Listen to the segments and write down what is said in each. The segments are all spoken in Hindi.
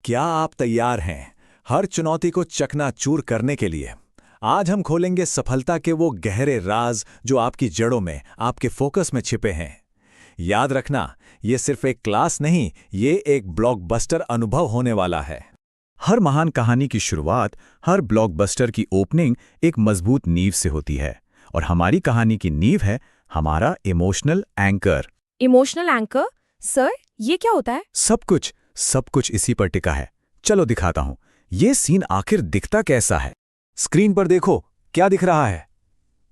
क्या आप तैयार हैं हर चुनौती को चकनाचूर करने के लिए? आज हम खोलेंगे सफलता के वो गहरे राज जो आपकी जड़ों में, आपके फोकस में छिपे हैं। याद रखना, ये सिर्फ एक क्लास नहीं, ये एक ब्लॉकबस्टर अनुभव होने वाला है। हर महान कहानी की शुरुआत, हर ब्लॉकबस्टर की ओपनिंग एक मजबूत नींव से होती है। और हमारी कहानी की नींव है हमारा emotional anchor. Emotional anchor? Sir, ये क्या होता है? सब कुछ इसी पर टिका है। चलो दिखाता हूं। ये सीन आखिर दिखता कैसा है? स्क्रीन पर देखो, क्या दिख रहा है?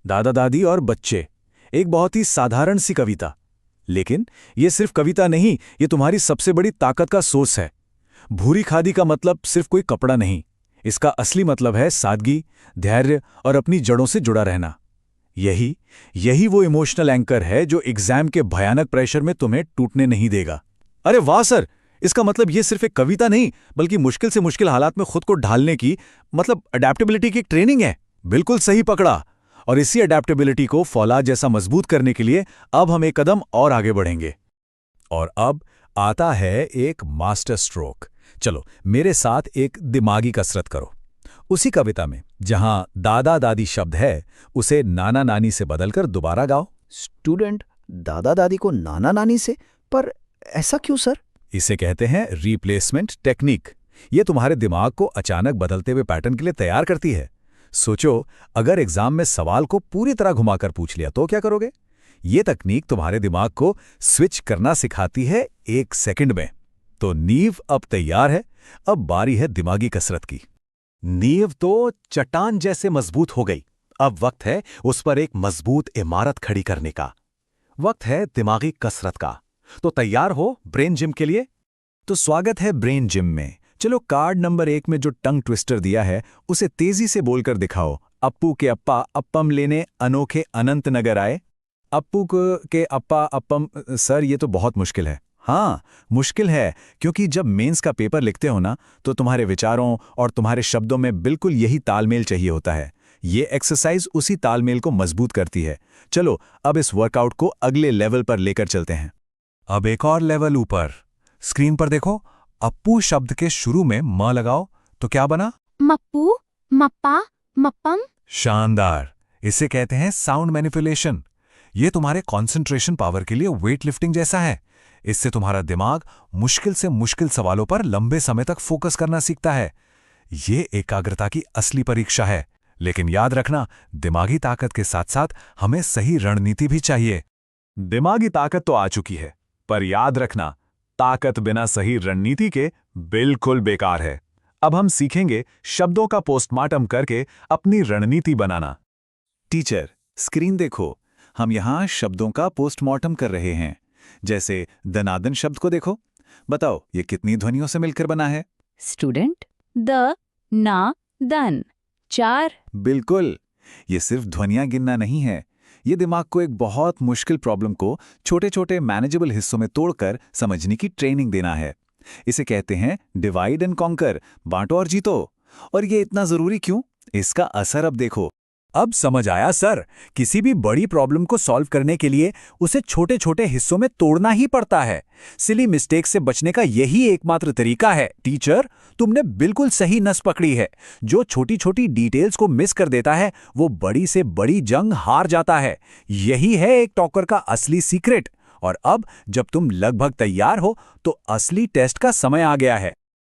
दादा दादी और बच्चे। एक बहुत ही साधारण सी कविता। लेकिन ये सिर्फ कविता नहीं, ये तुम्हारी सबसे बड़ी ताकत का सोर्स है। भूरी खादी का मतलब सिर्फ कोई कपड़ा नहीं, इसका असली मतलब है सादगी, धैर्य और अपनी जड़ों से जुड़ा रहना। यही वो इमोशनल एंकर है जो एग्जाम के भयानक प्रेशर में तुम्हें टूटने नहीं देगा। अरे वाह सर, इसका मतलब ये सिर्फ एक कविता नहीं, बल्कि मुश्किल से मुश्किल हालात में खुद को ढालने की, मतलब अडेप्टेबिलिटी की एक ट्रेनिंग है। बिल्कुल सही पकड़ा। और इसी अडेप्टेबिलिटी को फौलाद जैसा मजबूत करने के लिए अब हम एक कदम और आगे बढ़ेंगे। और अब आता है एक मास्टर स्ट्रोक। चलो मेरे साथ एक दिमागी कसरत करो। उसी कविता में जहां दादा दादी शब्द है, उसे नाना नानी से बदलकर दोबारा गाओ। स्टूडेंट, दादा दादी को नाना नानी से? पर ऐसा क्यों सर? इसे कहते हैं रिप्लेसमेंट टेक्निक। ये तुम्हारे दिमाग को अचानक बदलते हुए पैटर्न के लिए तैयार करती है। सोचो, अगर एग्जाम में सवाल को पूरी तरह घुमाकर पूछ लिया तो क्या करोगे? ये तकनीक तुम्हारे दिमाग को स्विच करना सिखाती है 1 सेकंड में। तो नींव अब तैयार है, अब बारी है दिमागी कसरत की। नींव तो चट्टान जैसे मजबूत हो गई, अब वक्त है उस पर एक मजबूत इमारत खड़ी करने का। वक्त है दिमागी कसरत का। तो तैयार हो ब्रेन जिम के लिए? तो स्वागत है ब्रेन जिम में। चलो कार्ड नंबर 1 में जो टंग ट्विस्टर दिया है उसे तेजी से बोलकर दिखाओ। अप्पू के अप्पा अप्पम लेने अनोखे अनंत नगर आए। अप्पू के अप्पा अप्पम। सर, ये तो बहुत मुश्किल है। हाँ, मुश्किल है, क्योंकि जब मेंस का पेपर लिखते हो ना, तो तुम्हारे विचारों और तुम्हारे शब्दों में बिल्कुल यही तालमेल चाहिए होता है। ये एक्सरसाइज उसी तालमेल को मजबूत करती है। चलो अब इस वर्कआउट को अगले लेवल पर लेकर चलते हैं। अब एक और लेवल ऊपर। स्क्रीन पर देखो, अप्पू शब्द के शुरू में म लगाओ तो क्या बना? मप्पू, मप्पा, मप्पम। शानदार। इसे कहते हैं साउंड मैनिपुलेशन। ये तुम्हारे कंसंट्रेशन पावर के लिए वेट लिफ्टिंग जैसा है। इससे तुम्हारा दिमाग मुश्किल से मुश्किल सवालों पर लंबे समय तक फोकस करना सीखता है। ये एकाग्रता की असली परीक्षा है। लेकिन याद रखना, दिमागी ताकत के साथ साथ हमें सही रणनीति भी चाहिए। दिमागी ताकत तो आ चुकी है, पर याद रखना, ताकत बिना सही रणनीति के बिल्कुल बेकार है। अब हम सीखेंगे शब्दों का पोस्टमार्टम करके अपनी रणनीति बनाना। टीचर, स्क्रीन देखो, हम यहां शब्दों का पोस्टमार्टम कर रहे हैं। जैसे दनादन शब्द को देखो, बताओ ये कितनी ध्वनियों से मिलकर बना है? स्टूडेंट, द, ना, दन। 4। बिल्कुल। ये सिर्फ ध्वनियां गिनना नहीं है, ये दिमाग को एक बहुत मुश्किल प्रॉब्लम को छोटे छोटे मैनेजेबल हिस्सों में तोड़कर समझने की ट्रेनिंग देना है। इसे कहते हैं डिवाइड एंड कॉन्कर, बांटो और जीतो। और ये इतना जरूरी क्यों? इसका असर अब देखो। अब समझ आया सर, किसी भी बड़ी प्रॉब्लम को सॉल्व करने के लिए उसे छोटे छोटे हिस्सों में तोड़ना ही पड़ता है। सिली मिस्टेक से बचने का यही एकमात्र तरीका है। टीचर, तुमने बिल्कुल सही नस पकड़ी है। जो छोटी छोटी डिटेल्स को मिस कर देता है, वो बड़ी से बड़ी जंग हार जाता है। यही है एक टॉकर का असली सीक्रेट। और अब जब तुम लगभग तैयार हो, तो असली टेस्ट का समय आ गया है।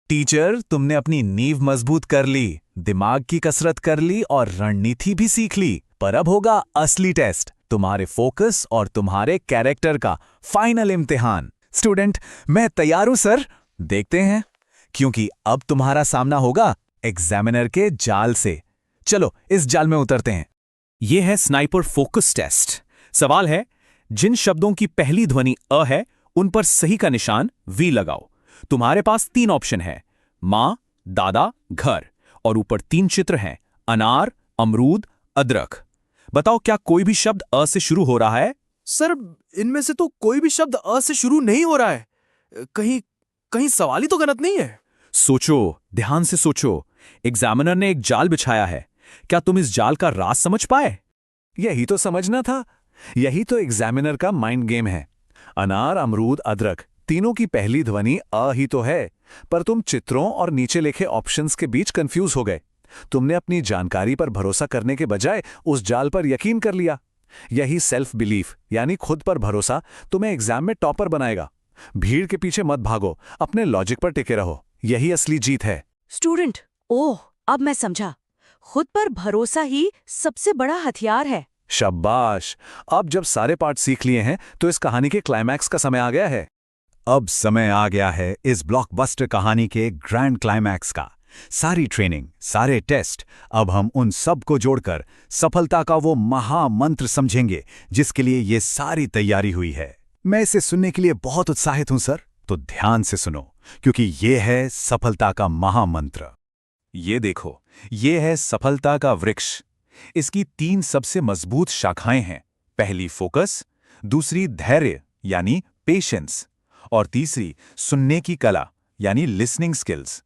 टीचर, तुमने अपनी नींव मजबूत कर ली, दिमाग की कसरत कर ली और रणनीति भी सीख ली। पर अब होगा असली टेस्ट, तुम्हारे फोकस और तुम्हारे कैरेक्टर का फाइनल इम्तिहान। स्टूडेंट, मैं तैयार हूं सर। देखते हैं, क्योंकि अब तुम्हारा सामना होगा एग्जामिनर के जाल से। चलो इस जाल में उतरते हैं। यह है स्नाइपर फोकस टेस्ट। सवाल है, जिन शब्दों की पहली ध्वनि अ है, उन पर सही का निशान वी लगाओ। तुम्हारे पास 3 ऑप्शन है, मां, दादा, घर, और ऊपर 3 चित्र हैं, अनार, अमरूद, अदरक। बताओ, क्या कोई भी शब्द अ से शुरू हो रहा है? सर, इनमें से तो कोई भी शब्द अ से शुरू नहीं हो रहा है। कहीं सवाल ही तो गलत नहीं है। सोचो, ध्यान से सोचो। एग्जामिनर ने एक जाल बिछाया है। क्या तुम इस जाल का राज समझ पाए? यही तो समझना था। यही तो एग्जामिनर का माइंड गेम है। अनार, अमरूद, अदरक, तीनों की पहली ध्वनि अ ही तो है। पर तुम चित्रों और नीचे लिखे ऑप्शंस के बीच कंफ्यूज हो गए। तुमने अपनी जानकारी पर भरोसा करने के बजाय उस जाल पर यकीन कर लिया। यही सेल्फ बिलीफ यानी खुद पर भरोसा तुम्हें एग्जाम में टॉपर बनाएगा। भीड़ के पीछे मत भागो, अपने लॉजिक पर टिके रहो, यही असली जीत है। स्टूडेंट, ओह, अब मैं समझा। खुद पर भरोसा ही सबसे बड़ा हथियार है। शाबाश। अब जब सारे पार्ट सीख लिए हैं तो इस कहानी के क्लाइमैक्स का समय आ गया है। अब समय आ गया है इस ब्लॉकबस्टर कहानी के ग्रैंड क्लाइमैक्स का। सारी ट्रेनिंग, सारे टेस्ट, अब हम उन सब को जोड़कर सफलता का वो महामंत्र समझेंगे जिसके लिए ये सारी तैयारी हुई है। मैं इसे सुनने के लिए बहुत उत्साहित हूं सर। तो ध्यान से सुनो, क्योंकि ये है सफलता का महामंत्र। ये देखो, ये है सफलता का वृक्ष। इसकी 3 सबसे मजबूत शाखाएं हैं। पहली फोकस, दूसरी धैर्य यानी पेशेंस, और तीसरी सुनने की कला यानी लिसनिंग स्किल्स।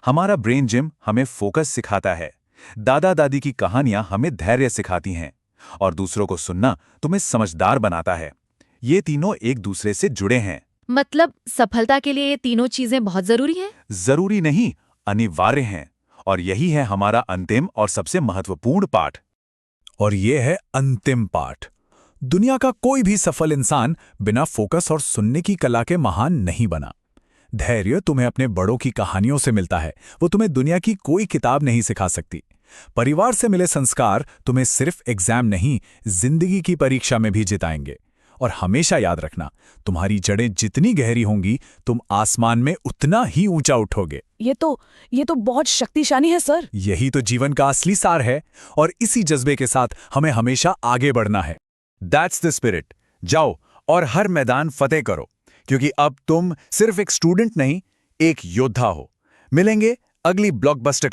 हमारा ब्रेन जिम हमें फोकस सिखाता है, दादा दादी की कहानियां हमें धैर्य सिखाती हैं, और दूसरों को सुनना तुम्हें समझदार बनाता है। ये तीनों एक दूसरे से जुड़े हैं। मतलब सफलता के लिए ये तीनों चीजें बहुत जरूरी हैं? जरूरी नहीं, अनिवार्य हैं। और यही है हमारा अंतिम और सबसे महत्वपूर्ण पाठ। और ये है अंतिम पाठ। दुनिया का कोई भी सफल इंसान बिना फोकस और सुनने की कला के महान नहीं बना। धैर्य तुम्हें अपने बड़ों की कहानियों से मिलता है, वो तुम्हें दुनिया की कोई किताब नहीं सिखा सकती। परिवार से मिले संस्कार तुम्हें सिर्फ एग्जाम नहीं, जिंदगी की परीक्षा में भी जिताएंगे। और हमेशा याद रखना, तुम्हारी जड़ें जितनी गहरी होंगी, तुम आसमान में उतना ही ऊंचा उठोगे। ये तो बहुत शक्तिशाली है सर। यही तो जीवन का असली सार है, और इसी जज्बे के साथ हमें हमेशा आगे बढ़ना है। That's the spirit. जाओ और हर मैदान फतेह करो, क्योंकि अब तुम सिर्फ एक स्टूडेंट नहीं, एक योद्धा हो। मिलेंगे अगली ब्लॉकबस्टर